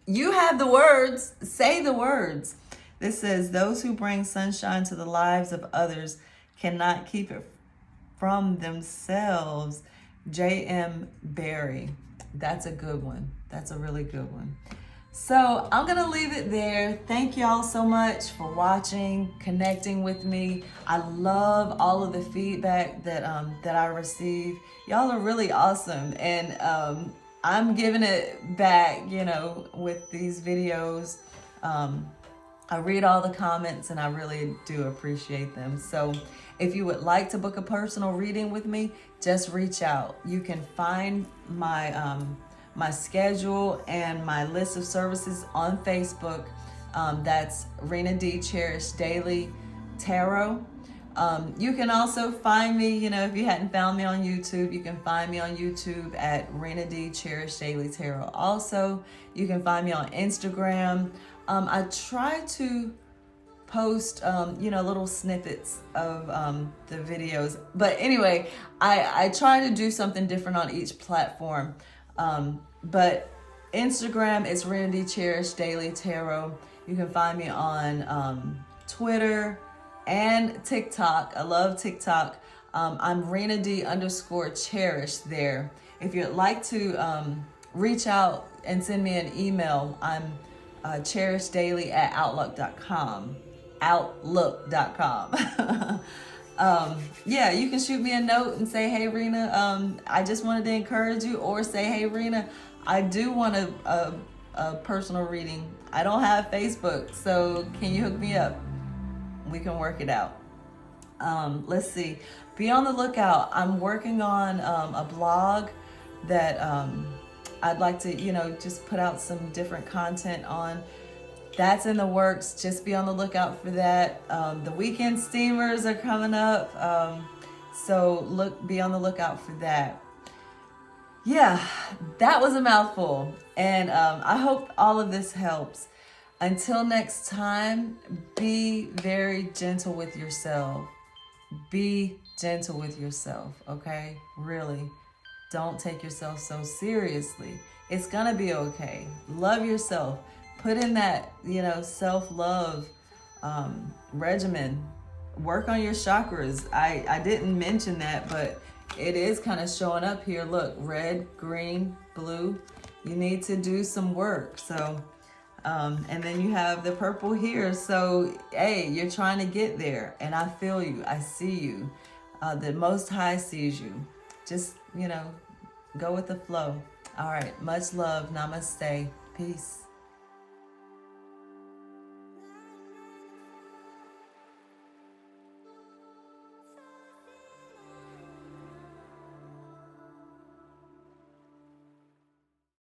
You have the words. Say the words. This says, those who bring sunshine to the lives of others cannot keep it from themselves. J.M. Barrie. That's a good one. That's a really good one. So I'm going to leave it there. Thank y'all so much for watching, connecting with me. I love all of the feedback that I receive. Y'all are really awesome. And I'm giving it back, you know, with these videos. I read all the comments and I really do appreciate them. So if you would like to book a personal reading with me, just reach out. You can find my my schedule and my list of services on Facebook. That's Rena D. Cherish Daily Tarot. You can also find me, you know, if you hadn't found me on YouTube, you can find me on YouTube at Rena D. Cherish Daily Tarot. Also, you can find me on Instagram. I try to post, you know, little snippets of the videos. But anyway, I try to do something different on each platform. But Instagram is Rena D. Cherish Daily Tarot. You can find me on Twitter and TikTok. I love TikTok. I'm Rena D _Cherish there. If you'd like to reach out and send me an email, I'm cherishdaily@outlook.com. Outlook.com. Yeah, you can shoot me a note and say, hey, Rena, I just wanted to encourage you, or say, hey, Rena, I do want a personal reading. I don't have Facebook, so can you hook me up? We can work it out. Let's see. Be on the lookout. I'm working on a blog that I'd like to, you know, just put out some different content on. That's in the works. Just be on the lookout for that. The weekend steamers are coming up. So be on the lookout for that. Yeah, that was a mouthful. And I hope all of this helps. Until next time, be very gentle with yourself. Be gentle with yourself, okay? Really. Don't take yourself so seriously. It's gonna be okay. Love yourself. Put in that, self-love regimen. Work on your chakras. I didn't mention that, but it is kind of showing up here. Look, red, green, blue. You need to do some work. So, and then you have the purple here. So, hey, you're trying to get there. And I feel you. I see you. The Most High sees you. Just, go with the flow. All right. Much love. Namaste. Peace.